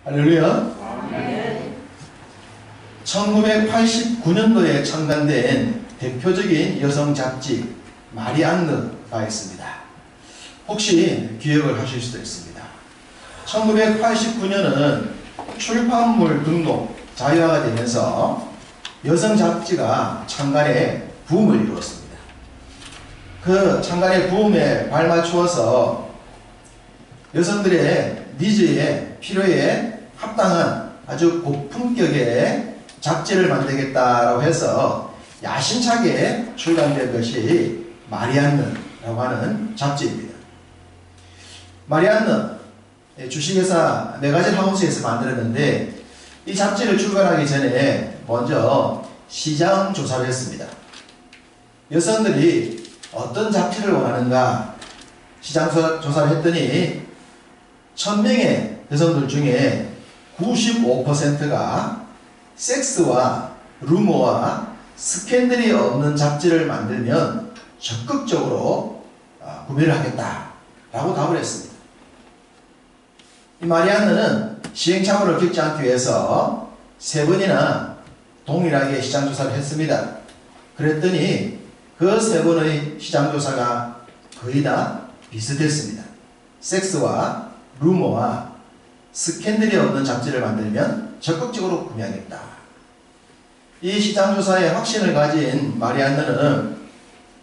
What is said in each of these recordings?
할렐루야. 1989년도에 창간된 대표적인 여성 잡지 마리안느가 있습니다. 혹시 기억을 하실 수도 있습니다. 1989년은 출판물 등록 자유화가 되면서 여성 잡지가 창간에 붐을 이루었습니다. 그 창간의 붐에 발맞추어서 여성들의 니즈에 필요에 합당한 아주 고품격의 잡지를 만들겠다라고 해서 야심차게 출간된 것이 마리안느라고 하는 잡지입니다. 마리안느 주식회사 메가진 하우스에서 만들었는데 이 잡지를 출간하기 전에 먼저 시장 조사를 했습니다. 여성들이 어떤 잡지를 원하는가 시장 조사를 했더니 1000명의 여성들 중에 95%가 섹스와 루머와 스캔들이 없는 잡지를 만들면 적극적으로 구매를 하겠다라고 답을 했습니다. 이 마리안느는 시행착오를 겪지 않기 위해서 3번이나 동일하게 시장조사를 했습니다. 그랬더니 그 3번의 시장조사가 거의 다 비슷했습니다. 섹스와 루머와 스캔들이 없는 잡지를 만들면 적극적으로 구매하겠다. 이 시장조사에 확신을 가진 마리안느는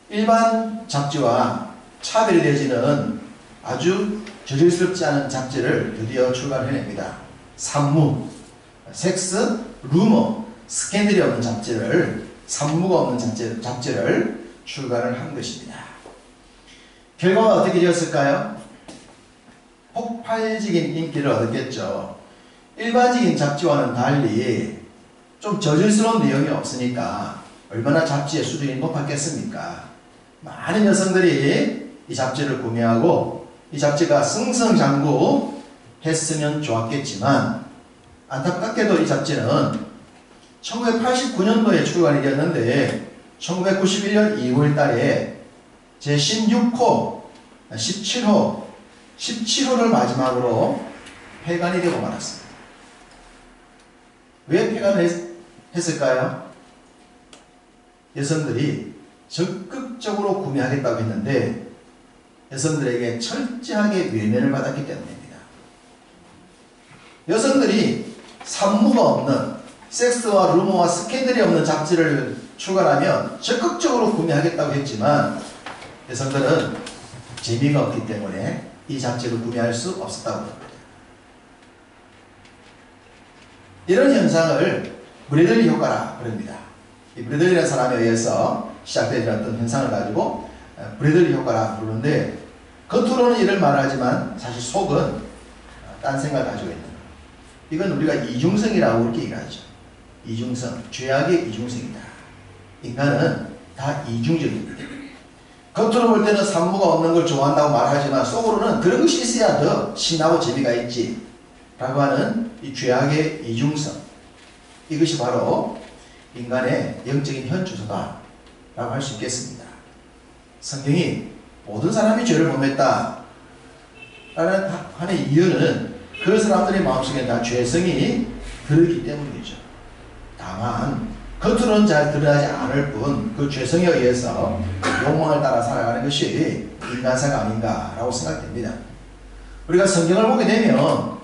일반 잡지와 차별이 되지는 아주 저질스럽지 않은 잡지를 드디어 출간해냅니다. 산무, 섹스, 루머, 스캔들이 없는 잡지를, 산무가 없는 잡지를 출간을 한 것입니다. 결과가 어떻게 되었을까요? 폭발적인 인기를 얻었겠죠. 일반적인 잡지와는 달리 좀 저질스러운 내용이 없으니까 얼마나 잡지의 수준이 높았겠습니까? 많은 여성들이 이 잡지를 구매하고 이 잡지가 승승장구했으면 좋았겠지만 안타깝게도 이 잡지는 1989년도에 출간이 되었는데 1991년 2월 달에 제16호, 17호를 마지막으로 폐간이 되고 말았습니다. 왜 폐간을 했을까요? 여성들이 적극적으로 구매하겠다고 했는데 여성들에게 철저하게 외면을 받았기 때문입니다. 여성들이 산무가 없는 섹스와 루머와 스캔들이 없는 잡지를 출간하면 적극적으로 구매하겠다고 했지만 여성들은 재미가 없기 때문에 이 잡지를 구매할 수 없었다고 합니다. 이런 현상을 브래들리 효과라 그럽니다. 이 브래들리라는 사람에 의해서 시작된 어떤 현상을 가지고 브래들리 효과라 부르는데 겉으로는 이를 말하지만 사실 속은 딴 생각을 가지고 있는 거예요. 이건 우리가 이중성이라고 그렇게 얘기하죠. 이중성, 죄악의 이중성이다. 인간은 다 이중적입니다. 겉으로 볼 때는 산무가 없는 걸 좋아한다고 말하지만 속으로는 그런 것이 있어야 더 신나고 재미가 있지 라고 하는 이 죄악의 이중성, 이것이 바로 인간의 영적인 현주소다 라고 할 수 있겠습니다. 성경이 모든 사람이 죄를 범했다 라는 하는 이유는 그 사람들의 마음속에 다 죄성이 들었기 때문이죠. 다만 겉으로는 잘 드러나지 않을 뿐 그 죄성에 의해서 욕망을 따라 살아가는 것이 인간사가 아닌가라고 생각됩니다. 우리가 성경을 보게 되면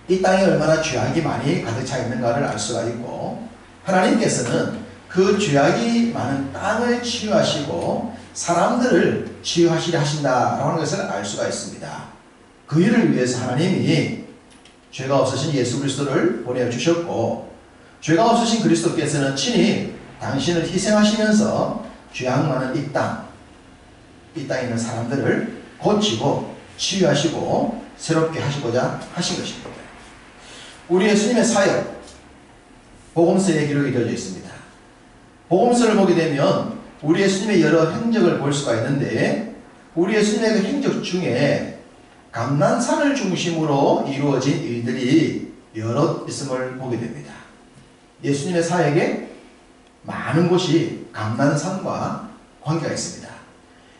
이 땅에 얼마나 죄악이 많이 가득 차 있는가를 알 수가 있고 하나님께서는 그 죄악이 많은 땅을 치유하시고 사람들을 치유하시려 하신다라고 하는 것을 알 수가 있습니다. 그 일을 위해서 하나님이 죄가 없으신 예수 그리스도를 보내주셨고 죄가 없으신 그리스도께서는 친히 당신을 희생하시면서 죄악 많은 이 땅에 있는 사람들을 고치고 치유하시고 새롭게 하시고자 하신 것입니다. 우리 예수님의 사역, 복음서에 기록이 되어져 있습니다. 복음서를 보게 되면 우리 예수님의 여러 행적을 볼 수가 있는데 우리 예수님의 그 행적 중에 감난산을 중심으로 이루어진 일들이 여러 있음을 보게 됩니다. 예수님의 사역에 많은 곳이 감난산과 관계가 있습니다.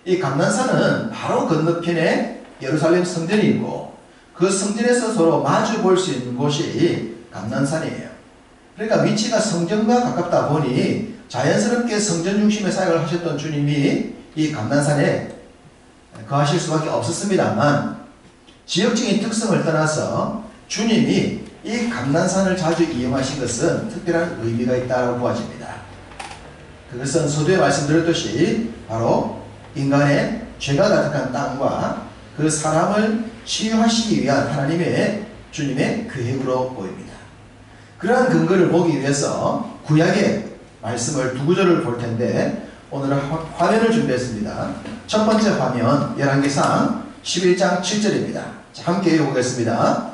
이 감난산은 바로 건너편에 예루살렘 성전이 있고 그 성전에서 서로 마주 볼 수 있는 곳이 감난산이에요. 그러니까 위치가 성전과 가깝다 보니 자연스럽게 성전 중심의 사역을 하셨던 주님이 이 감난산에 거하실 수밖에 없었습니다만, 지역적인 특성을 떠나서 주님이 이 감난산을 자주 이용하신 것은 특별한 의미가 있다고 보아집니다. 그것은 서두에 말씀드렸듯이 바로 인간의 죄가 가득한 땅과 그 사람을 치유하시기 위한 하나님의 주님의 계획으로 보입니다. 그러한 근거를 보기 위해서 구약의 말씀을 두 구절을 볼 텐데 오늘은 화면을 준비했습니다. 첫 번째 화면 열왕기상 11장 7절입니다. 자, 함께 읽어보겠습니다.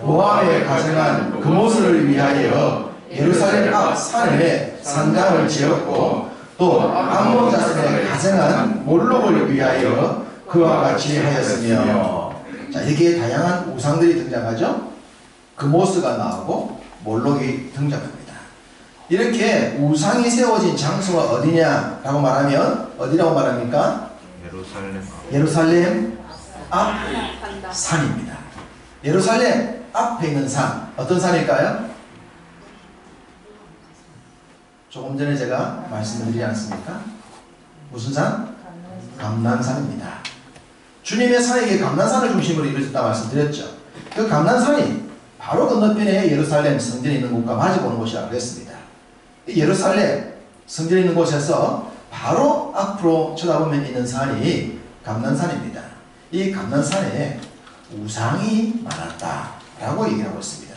모압에 가정한 그모스를 위하여 예루살렘 앞 산에 산당을 지었고 또 암몬 자손에 가정한 몰록을 위하여 그와 같이 하였으며. 자, 이렇게 다양한 우상들이 등장하죠. 그모스가 나오고 몰록이 등장합니다. 이렇게 우상이 세워진 장소가 어디냐라고 말하면 어디라고 말합니까? 예루살렘 앞 산입니다. 예루살렘 앞에 있는 산, 어떤 산일까요? 조금 전에 제가 말씀드리지 않습니까? 무슨 산? 감난산입니다. 주님의 사역이 감난산을 중심으로 이루어졌다고 말씀드렸죠. 그 감난산이 바로 건너편에 예루살렘 성전이 있는 곳과 마주보는 곳이라고 했습니다. 이 예루살렘 성전이 있는 곳에서 바로 앞으로 쳐다보면 있는 산이 감난산입니다. 이 감난산에 우상이 많았다라고 얘기하고 있습니다.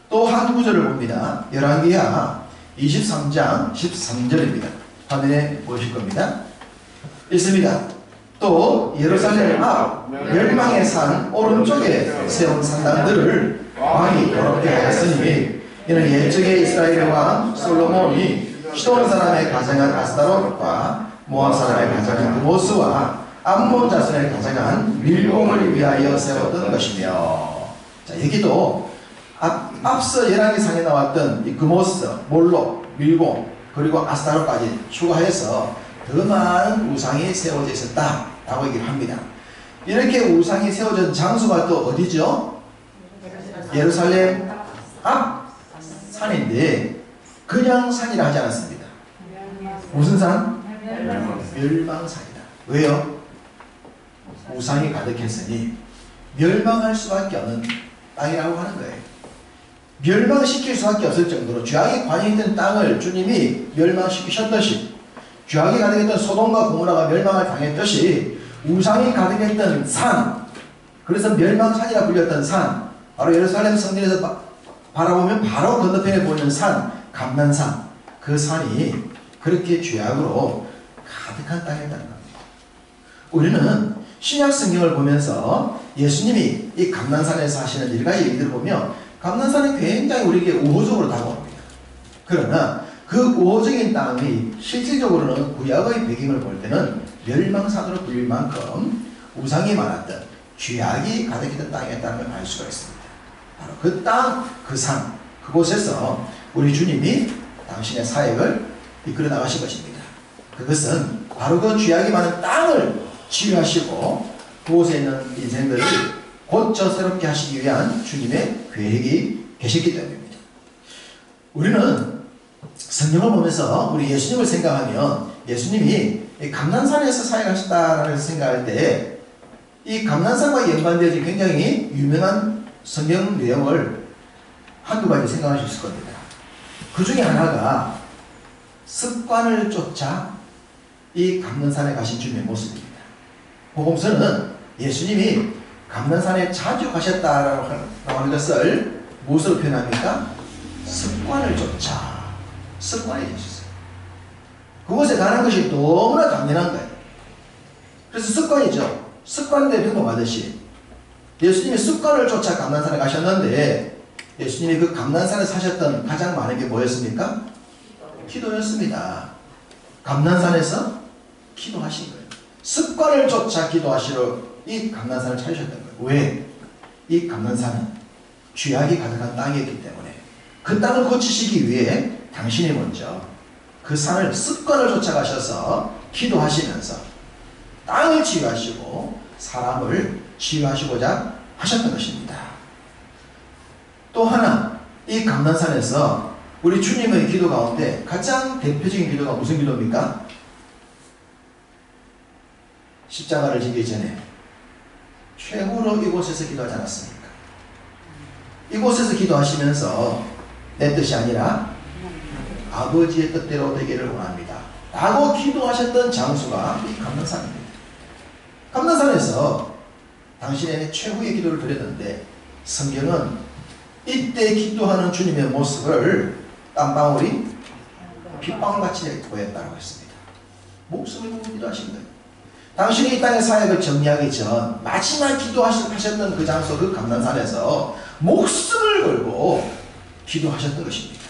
또 한 구절을 봅니다. 열왕기하 23장 13절입니다. 화면에 보실 겁니다. 있습니다. 또 예루살렘 앞 멸망의 산 오른쪽에 세운 산당들을 왕이 더럽게 하였으니 이는 옛적에 이스라엘 왕 솔로몬이 시돈 사람의 가정한 아스타롯과 모압 사람의 가정한 그모스와 암몬 자손의 가정한 밀공을 위하여 세웠던 것이며. 자, 여기도 앞서 열왕기상에 나왔던 이 그모스, 몰록, 밀공 그리고 아스타롯까지 추가해서 더 많은 우상이 세워져 있었다라고 얘기를 합니다. 이렇게 우상이 세워진 장소가 또 어디죠? 예루살렘 앞 산인데 그냥 산이라 하지 않았습니다. 무슨 산? 멸망산이다. 왜요? 우상이 가득했으니 멸망할 수밖에 없는 땅이라고 하는 거예요. 멸망시킬 수밖에 없을 정도로 죄악이 관여있던 땅을 주님이 멸망시키셨듯이, 죄악이 가득했던 소돔과 고모라가 멸망을 당했듯이 우상이 가득했던 산, 그래서 멸망산이라 불렸던 산, 바로 예루살렘 성전에서 바라보면 바로 건너편에 보이는 산, 감난산, 그 산이 그렇게 죄악으로 가득한 땅이었다는 겁니다. 우리는 신약 성경을 보면서 예수님이 이 감난산에서 하시는 일가지 얘기들을 보면 감난산이 굉장히 우리에게 우호적으로 다가옵니다. 그러나 그 우호적인 땅이 실질적으로는 구약의 배경을 볼 때는 멸망산으로 불릴 만큼 우상이 많았던 죄악이 가득했던 땅이었다는 걸 알 수가 있습니다. 바로 그 땅, 그 산, 그곳에서 우리 주님이 당신의 사역을 이끌어 나가신 것입니다. 그것은 바로 그 죄악이 많은 땅을 치유하시고 그곳에 있는 인생들을 고쳐 새롭게 하시기 위한 주님의 계획이 계셨기 때문입니다. 우리는 성경을 보면서 우리 예수님을 생각하면 예수님이 감난산에서 사역하셨다라는 생각할 때 이 감난산과 연관되어진 굉장히 유명한 성경 내용을 한두 가지 생각할 수 있을 겁니다. 그 중에 하나가 습관을 쫓아 이 감난산에 가신 주님의 모습입니다. 복음서는 예수님이 감난산에 자주 가셨다라고 하는 것을 무엇으로 표현합니까? 습관을 쫓아. 습관이 되셨어요. 그곳에 가는 것이 너무나 당연한 거예요. 그래서 습관이죠. 습관대 평범하듯이 예수님이 습관을 쫓아 감난산에 가셨는데 예수님이 그 감난산에 사셨던 가장 많은 게 뭐였습니까? 기도였습니다. 감난산에서 기도하신 거예요. 습관을 쫓아 기도하시러 이 감난산을 찾으셨던 거예요. 왜? 이 감난산은 죄악이 가득한 땅이었기 때문에 그 땅을 고치시기 위해 당신이 먼저 그 산을 습관을 쫓아가셔서 기도하시면서 땅을 치유하시고 사람을 치유하시고자 하셨던 것입니다. 또 하나, 이 감난산에서 우리 주님의 기도 가운데 가장 대표적인 기도가 무슨 기도입니까? 십자가를 지기 전에 최후로 이곳에서 기도하지 않았습니까? 이곳에서 기도하시면서 내 뜻이 아니라 아버지의 뜻대로 되기를 원합니다 라고 기도하셨던 장소가 이 감난산입니다. 감난산에서 당신의 최후의 기도를 드렸는데 성경은 이때 기도하는 주님의 모습을 땀방울이 빗방울같이 보였다고 했습니다. 목숨을 걸고 기도하신 거예요. 당신이 이 땅의 사역을 정리하기 전 마지막 기도하셨던 그 장소, 그 감난산에서 목숨을 걸고 기도하셨던 것입니다.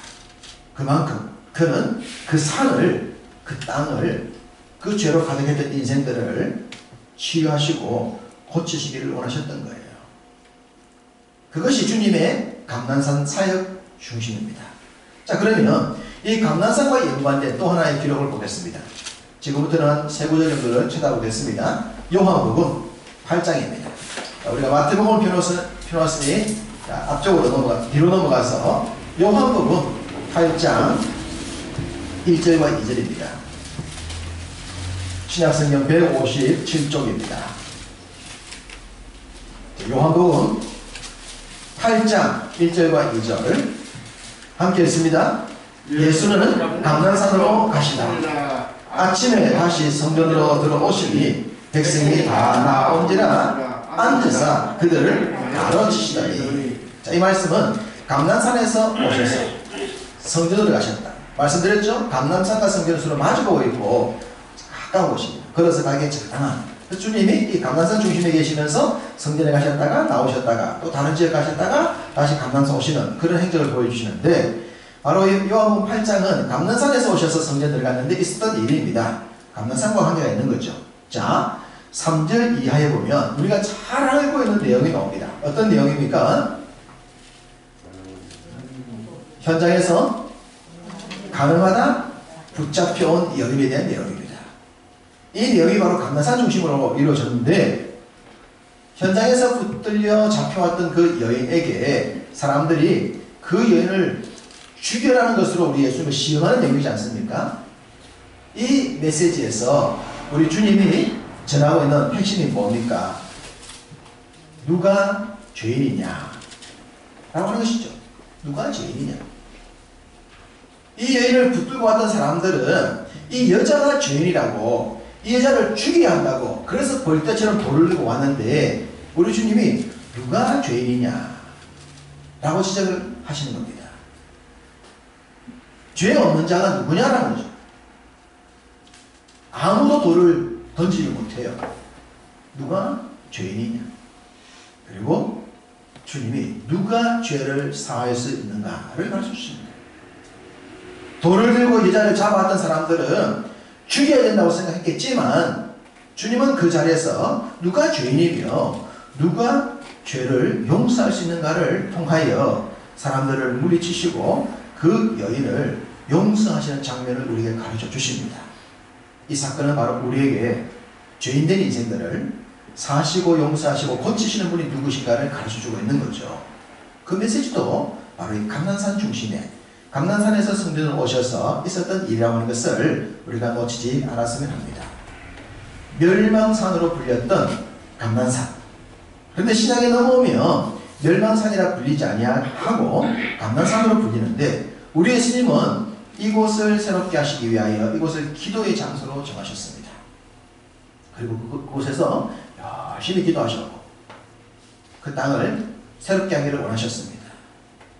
그만큼 그는 그 산을, 그 땅을, 그 죄로 가득했던 인생들을 치유하시고 고치시기를 원하셨던 거예요. 그것이 주님의 감난산 사역 중심입니다. 자, 그러면 이 감난산과 연관된 또 하나의 기록을 보겠습니다. 지금부터는 세 구절 정도를 쳐다보겠습니다. 요한복음 8장입니다. 우리가 마태복음을 펴놓았으니 앞쪽으로 뒤로 넘어가서 요한복음 8장 1절과 2절입니다. 신약성경 157쪽입니다. 요한복음 8장 1절과 2절 함께 읽습니다. 예수는 감난산으로 가시다. 아침에 다시 성전으로 들어오시니 백성이 다 나온지라 앉으사 그들을 가르치시다니. 자, 이 말씀은 감난산에서 오셔서 성전으로 가셨다. 말씀드렸죠? 감난산과 성전은 서로 마주보고 있고 가까운 곳입니다. 걸어서 가기에 적당한. 주님이 이 감난산 중심에 계시면서 성전에 가셨다가 나오셨다가 또 다른 지역 가셨다가 다시 감난산 오시는 그런 행적을 보여주시는데, 바로 요한복음 8장은 감난산에서 오셔서 성전 들어갔는데 있었던 일입니다. 감난산과 관계가 있는 거죠. 자, 3절 이하에 보면 우리가 잘 알고 있는 내용이 나옵니다. 어떤 내용입니까? 현장에서 가늠하다 붙잡혀온 여인에 대한 내용입니다. 이 내용이 바로 감난산 중심으로 이루어졌는데, 현장에서 붙들려 잡혀왔던 그 여인에게 사람들이 그 여인을 죽여라는 것으로 우리 예수님을 시험하는 내용이지 않습니까? 이 메시지에서 우리 주님이 전하고 있는 핵심이 뭡니까? 누가 죄인이냐? 라고 하는 것이죠. 누가 죄인이냐? 이 여인을 붙들고 왔던 사람들은 이 여자가 죄인이라고, 이 여자를 죽여야 한다고, 그래서 벌떼처럼 돌을 들고 왔는데 우리 주님이 누가 죄인이냐? 라고 지적을 하시는 겁니다. 죄 없는 자가 누구냐라는 거죠. 아무도 돌을 던지지 못해요. 누가 죄인이냐? 그리고 주님이 누가 죄를 사할 수 있는가를 가르쳐 주십니다. 돌을 들고 여자를 잡아왔던 사람들은 죽여야 된다고 생각했겠지만 주님은 그 자리에서 누가 죄인이며 누가 죄를 용서할 수 있는가를 통하여 사람들을 물리치시고 그 여인을 용서하시는 장면을 우리에게 가르쳐 주십니다. 이 사건은 바로 우리에게 죄인된 인생들을 사시고 용서하시고 고치시는 분이 누구신가를 가르쳐 주고 있는 거죠. 그 메시지도 바로 이 감난산 중심에, 감난산에서 성전으로 오셔서 있었던 일이라고 하는 것을 우리가 놓치지 않았으면 합니다. 멸망산으로 불렸던 감난산. 그런데 신약에 넘어오면 멸망산이라 불리지 아니하고 감난산으로 불리는데, 우리 예수님은 이곳을 새롭게 하시기 위하여 이곳을 기도의 장소로 정하셨습니다. 그리고 그곳에서 열심히 기도하셨고 그 땅을 새롭게 하기를 원하셨습니다.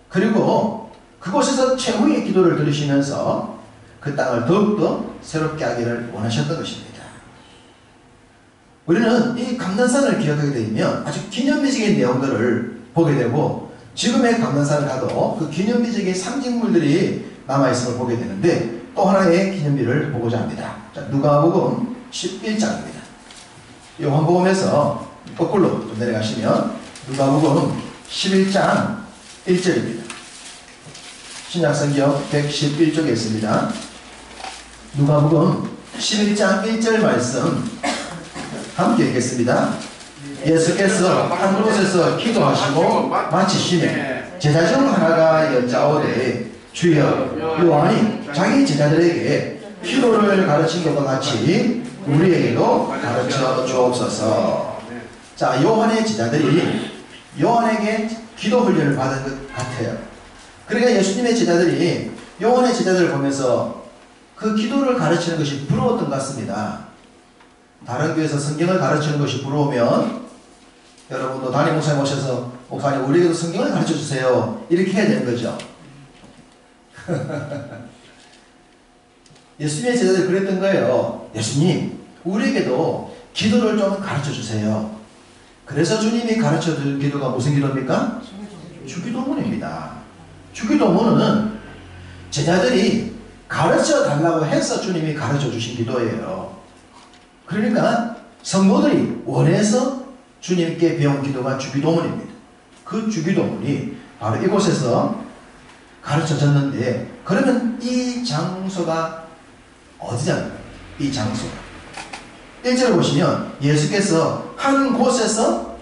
그리고 그곳에서 최후의 기도를 들으시면서 그 땅을 더욱더 새롭게 하기를 원하셨던 것입니다. 우리는 이 감난산을 기억하게 되면 아주 기념비적인 내용들을 보게 되고, 지금의 감난산을 가도 그 기념비적인 상징물들이 남아있음을 보게 되는데, 또 하나의 기념비를 보고자 합니다. 자, 누가복음 11장입니다. 요한복음에서 거꾸로 좀 내려가시면 누가복음 11장 1절입니다. 신약성경 111쪽에 있습니다. 누가복음 11장 1절 말씀 함께 읽겠습니다. 예수께서 한 곳에서 기도하시고 마치시매 제자 중 하나가 여짜오되 주여 요한이 자기 제자들에게 기도를 가르친 것과 같이 우리에게도 가르쳐 주옵소서. 자, 요한의 제자들이 요한에게 기도 훈련을 받은 것 같아요. 그러니까 예수님의 제자들이 요한의 제자들을 보면서 그 기도를 가르치는 것이 부러웠던 것 같습니다. 다른 교회에서 성경을 가르치는 것이 부러우면 여러분도 담임 목사님 오셔서 목사님 우리에게도 성경을 가르쳐 주세요 이렇게 해야 되는 거죠. 예수님의 제자들이 그랬던 거예요. 예수님 우리에게도 기도를 좀 가르쳐 주세요. 그래서 주님이 가르쳐 줄 기도가 무슨 기도입니까? 주기도문입니다. 주기도문은 제자들이 가르쳐 달라고 해서 주님이 가르쳐 주신 기도예요. 그러니까 성도들이 원해서 주님께 배운 기도가 주기도문입니다. 그 주기도문이 바로 이곳에서 가르쳐졌는데, 그러면 이 장소가 어디냐? 이 장소가 1절을 보시면 예수께서 한 곳에서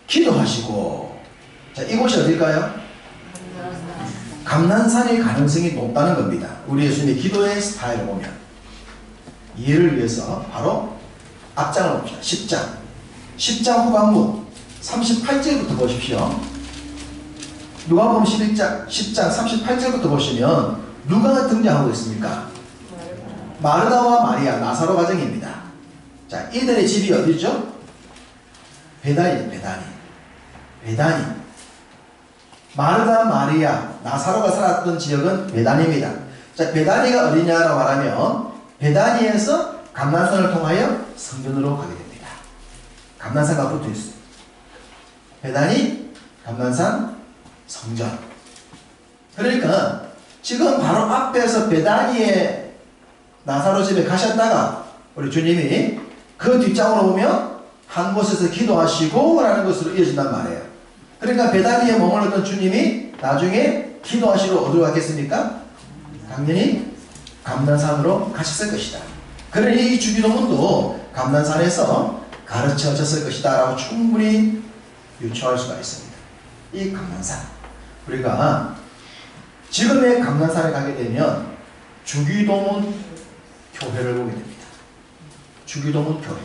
기도하시고, 자, 이곳이 어딜까요? 감난산일 가능성이 높다는 겁니다. 우리 예수님의 기도의 스타일을 보면 이해를 위해서 바로 앞장을 봅시다. 10장 후반부 38절부터 보십시오. 누가복음 10장 38절부터 보시면 누가 등장하고 있습니까? 마르다와 마리아, 나사로 가정입니다. 자, 이들의 집이 어디죠? 베다니. 마르다, 마리아, 나사로가 살았던 지역은 베다니입니다. 자, 베다니가 어디냐라고 말하면 베다니에서 감난산을 통하여 성전으로 가게 됩니다. 감난산과 붙어 있어요. 베다니, 감난산, 성전. 그러니까 지금 바로 앞에서 베다니의 나사로 집에 가셨다가 우리 주님이 그 뒷장으로 오면 한 곳에서 기도하시고 라는 것으로 이어진단 말이에요. 그러니까 베다니에 머물렀던 주님이 나중에 기도하시러 어디로 갔겠습니까? 당연히 감난산으로 가셨을 것이다. 그러니 이 주기도문도 감난산에서 가르쳐졌을 것이다 라고 충분히 유추할 수가 있습니다. 이 감난산, 우리가 지금의 감난산에 가게 되면 주기도문 교회를 보게 됩니다. 주기도문 교회.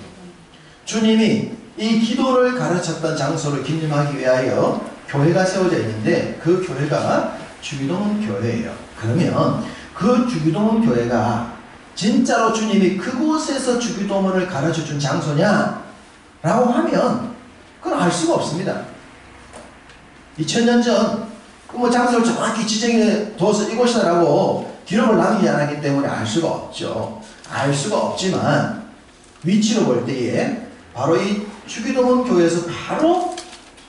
주님이 이 기도를 가르쳤던 장소를 기념하기 위하여 교회가 세워져 있는데 그 교회가 주기도문 교회예요. 그러면 그 주기도문 교회가 진짜로 주님이 그곳에서 주기도문을 가르쳐준 장소냐? 라고 하면 그건 알 수가 없습니다. 2000년 전 뭐 장소를 정확히 지정해 둬서 이곳이다라고 기록을 남기지 않았기 때문에 알 수가 없죠. 알 수가 없지만 위치로 볼 때에 바로 이 주기도문 교회에서 바로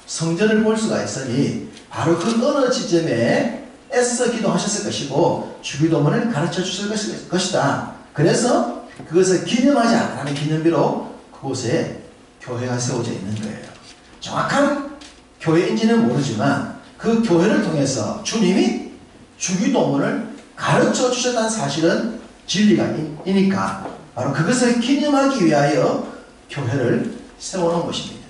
성전을 볼 수가 있으니 바로 그 어느 지점에 애써 기도하셨을 것이고 주기도문을 가르쳐 주실 것이다. 그래서 그것을 기념하자라는 기념비로 그곳에 교회가 세워져 있는 거예요. 정확한 교회인지는 모르지만 그 교회를 통해서 주님이 주기도문을 가르쳐 주셨다는 사실은 진리가 이니까 바로 그것을 기념하기 위하여 교회를 세워놓은 것입니다.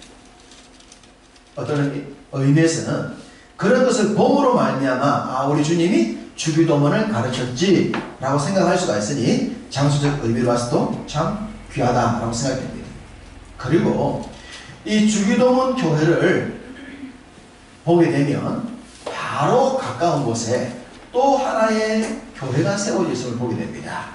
어떤 의미에서는 그런 것을 봄으로 말미암아 우리 주님이 주기도문을 가르쳤지 라고 생각할 수가 있으니 장소적 의미로 봐서도 참 귀하다라고 생각됩니다. 그리고 이 주기도문 교회를 보게 되면 바로 가까운 곳에 또 하나의 교회가 세워져 있음을 보게 됩니다.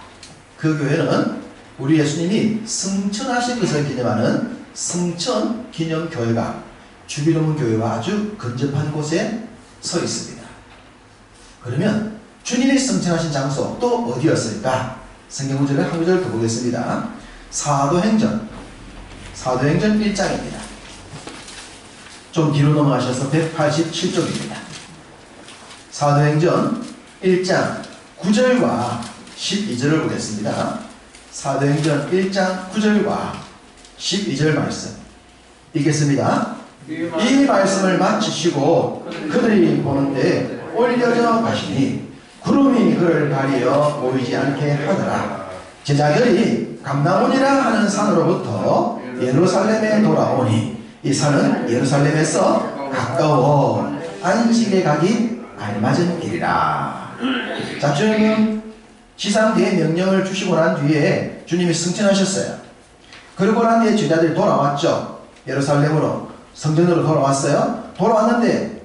그 교회는 우리 예수님이 승천하신 것을 기념하는 승천 기념교회가 주기도문 교회와 아주 근접한 곳에 서 있습니다. 그러면 주님이 승천하신 장소 또 어디였을까? 성경 구절을 한 구절 더 보겠습니다. 사도행전 1장입니다. 좀 뒤로 넘어가셔서 187쪽입니다. 사도행전 1장 9절과 12절을 보겠습니다. 사도행전 1장 9절과 12절 말씀 읽겠습니다. 이 말씀을 마치시고 그들이 보는데 올려져 가시니 구름이 그를 가리어 보이지 않게 하더라. 제자들이 감람원이라 하는 산으로부터 예루살렘에 돌아오니 이 산은 예루살렘에서 가까워 안식에 가기 알맞은 길이라. 자, 주님은 지상대의 명령을 주시고 난 뒤에 주님이 승천하셨어요. 그러고 난 뒤에 제자들이 돌아왔죠. 예루살렘으로, 성전으로 돌아왔어요. 돌아왔는데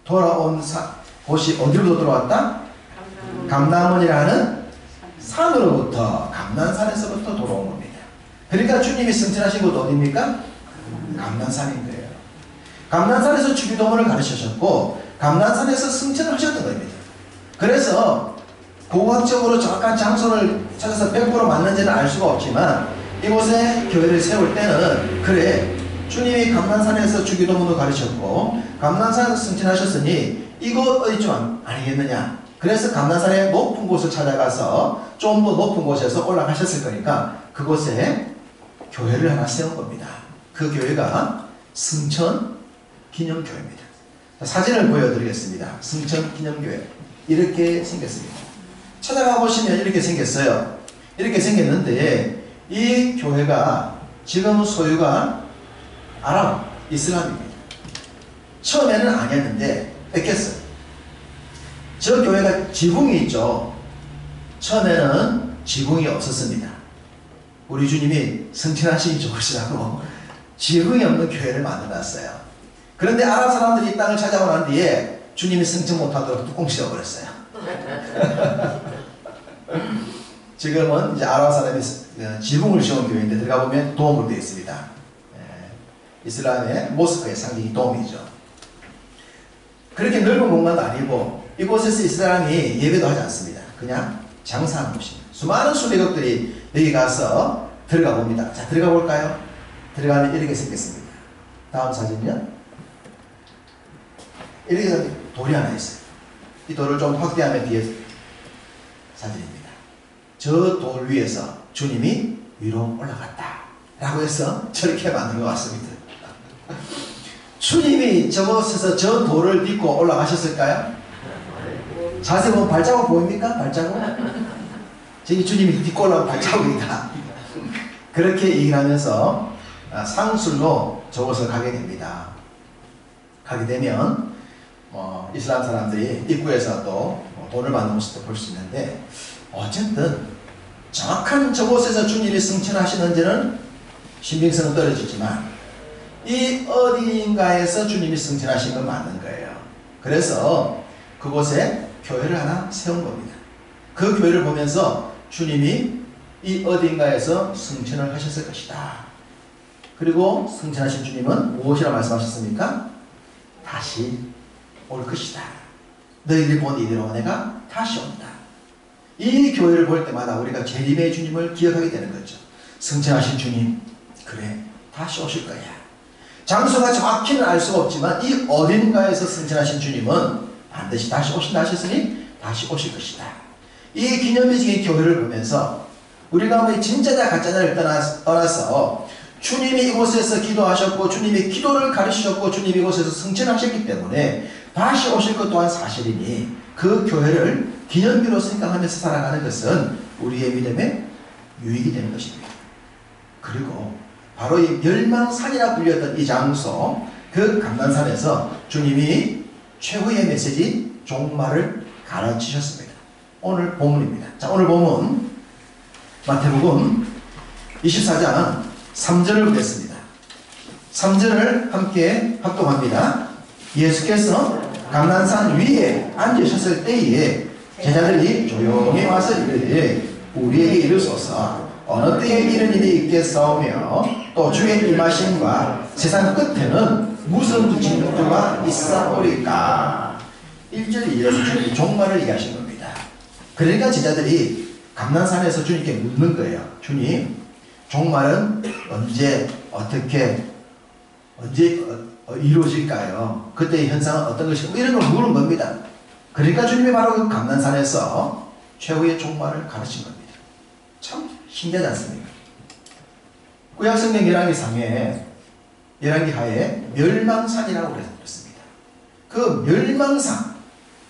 돌아온 곳이 어디로 돌아왔다? 감람원이라는 산으로부터, 감난산에서부터 돌아온 겁니다. 그러니까 주님이 승천하신 곳 어디입니까? 감난산인 거예요. 감난산에서 주기도문을 가르치셨고 감난산에서 승천하셨던 겁니다. 그래서 고고학적으로 정확한 장소를 찾아서 100% 맞는지는 알 수가 없지만 이곳에 교회를 세울 때는 그래, 주님이 감난산에서 주기도문을 가르쳤고 감난산에서 승천하셨으니 이곳 어디쯤 아니겠느냐. 그래서 감난산의 높은 곳을 찾아가서 좀 더 높은 곳에서 올라가셨을 거니까 그곳에 교회를 하나 세운 겁니다. 그 교회가 승천 기념교회입니다. 사진을 보여드리겠습니다. 승천 기념교회 이렇게 생겼습니다. 찾아가 보시면 이렇게 생겼어요. 이렇게 생겼는데 이 교회가 지금 소유가 아랍 이슬람입니다. 처음에는 아니었는데 뺏겼어요. 저 교회가 지붕이 있죠. 처음에는 지붕이 없었습니다. 우리 주님이 승천하시기 좋으시라고 지붕이 없는 교회를 만들어놨어요. 그런데 아랍 사람들이 이 땅을 찾아오고 난 뒤에 주님이 승천 못하도록 뚜껑 씌워버렸어요. 지금은 이제 아랍 사람이 지붕을 씌운 교회인데 들어가 보면 도움으로 되어 있습니다. 이슬람의 모스크의 상징이 도움이죠. 그렇게 넓은 공간도 아니고 이곳에서 이슬람이 예배도 하지 않습니다. 그냥 장사하는 곳입니다. 수많은 수백억들이 여기 가서 들어가 봅니다. 자, 들어가 볼까요? 들어가면 이렇게 생겼습니다. 다음 사진요. 이렇게 돌이 하나 있어요. 이 돌을 좀 확대하면 뒤에 사진입니다. 저 돌 위에서 주님이 위로 올라갔다 라고 해서 저렇게 만든 것 같습니다. 주님이 저곳에서 저 돌을 딛고 올라가셨을까요? 자세히 보면 발자국 보입니까? 발자국? 저기 주님이 딛고 올라온 발자국이다. 그렇게 얘기를 하면서 상술로 저곳을 가게 됩니다. 가게 되면 이슬람 사람들이 입구에서 또 돈을 받는 모습도 볼 수 있는데 어쨌든 정확한 저곳에서 주님이 승천하시는지는 신빙성은 떨어지지만 이 어디인가에서 주님이 승천하신 건 맞는 거예요. 그래서 그곳에 교회를 하나 세운 겁니다. 그 교회를 보면서 주님이 이 어디인가에서 승천을 하셨을 것이다. 그리고 승천하신 주님은 무엇이라 말씀하셨습니까? 다시 올 것이다. 너희들이 본 이대로 내가 다시 온다. 이 교회를 볼 때마다 우리가 재림의 주님을 기억하게 되는 거죠. 승천하신 주님, 그래, 다시 오실 거야. 장소가 정확히는 알 수가 없지만 이 어딘가에서 승천하신 주님은 반드시 다시 오신다 하셨으니 다시 오실 것이다. 이 기념비적인 교회를 보면서 우리가 진짜냐 가짜냐를 떠나서 주님이 이곳에서 기도하셨고 주님이 기도를 가르치셨고 주님이 이곳에서 승천하셨기 때문에 다시 오실 것 또한 사실이니 그 교회를 기념비로 생각하면서 살아가는 것은 우리의 믿음의 유익이 되는 것입니다. 그리고 바로 이 멸망산이라 불렸던 이 장소, 그 감난산에서 주님이 최후의 메시지 종말을 가르치셨습니다. 오늘 본문입니다. 자, 오늘 본문 마태복음 24장 3절을 보겠습니다. 3절을 함께 합독합니다. 예수께서 감난산 위에 앉으셨을 때에 제자들이 조용히 와서 이르되 우리에게 이르소서 어느 때에 이런 일이 있겠사오며 또 주의 임하심과 세상 끝에는 무슨 징조가 있사오리까. 1절에 이어서 주님이 종말을 얘기하신 겁니다. 그러니까 제자들이 감난산에서 주님께 묻는 거예요. 주님, 종말은 언제 어떻게 언제 이루어질까요? 그때의 현상은 어떤 것이고 이런 걸 물은 겁니다. 그러니까 주님이 바로 그 감난산에서 최후의 종말을 가르친 겁니다. 참 신기하지 않습니까? 구약성경 열왕기상에 열왕기하에 멸망산이라고 그랬습니다. 그 멸망산,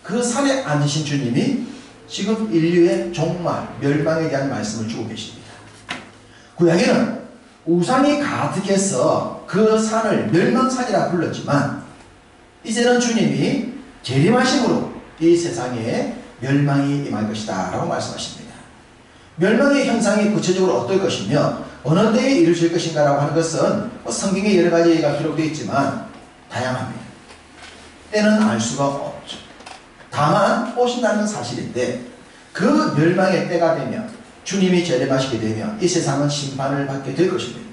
그 산에 앉으신 주님이 지금 인류의 종말, 멸망에 대한 말씀을 주고 계십니다. 구약에는 우상이 가득해서 그 산을 멸망산이라 불렀지만 이제는 주님이 재림하심으로 이 세상에 멸망이 임할 것이다 라고 말씀하십니다. 멸망의 현상이 구체적으로 어떨 것이며 어느 때에 이루어질 것인가 라고 하는 것은 성경에 여러 가지가 기록되어 있지만 다양합니다. 때는 알 수가 없죠. 다만 오신다는 사실인데 그 멸망의 때가 되면 주님이 재림하시게 되면 이 세상은 심판을 받게 될 것입니다.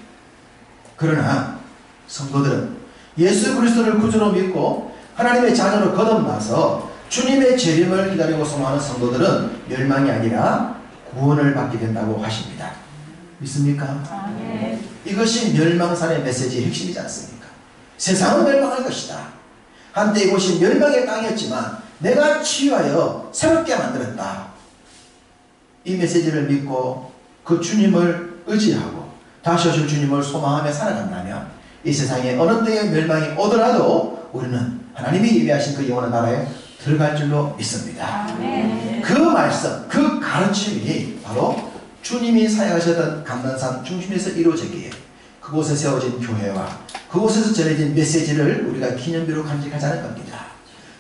그러나 성도들은 예수 그리스도를 구주로 믿고 하나님의 자녀로 거듭나서 주님의 재림을 기다리고 소망하는 성도들은 멸망이 아니라 구원을 받게 된다고 하십니다. 믿습니까? 네. 이것이 멸망산의 메시지의 핵심이지 않습니까? 세상은 멸망할 것이다. 한때 이곳이 멸망의 땅이었지만 내가 치유하여 새롭게 만들었다. 이 메시지를 믿고 그 주님을 의지하고 다시 오실 주님을 소망하며 살아간다면 이 세상에 어느 때에 멸망이 오더라도 우리는 하나님이 예비하신 그 영원한 나라에 들어갈 줄로 믿습니다. 그 말씀, 그 가르침이 바로 주님이 사역하셨던 감난산 중심에서 이루어지기에 그곳에 세워진 교회와 그곳에서 전해진 메시지를 우리가 기념비로 간직하자는 겁니다.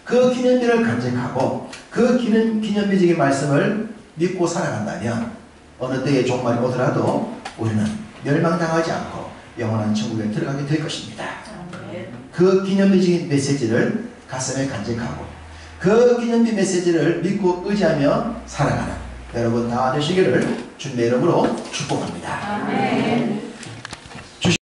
그 기념비를 간직하고 그 기념비적인 말씀을 믿고 살아간다면 어느 때에 종말이 오더라도 우리는 멸망당하지 않고 영원한 천국에 들어가게 될 것입니다. 그 기념비적인 메시지를 가슴에 간직하고 그 기념비 메시지를 믿고 의지하며 살아가는 여러분 다 되시기를 주님의 이름으로 축복합니다. 아멘.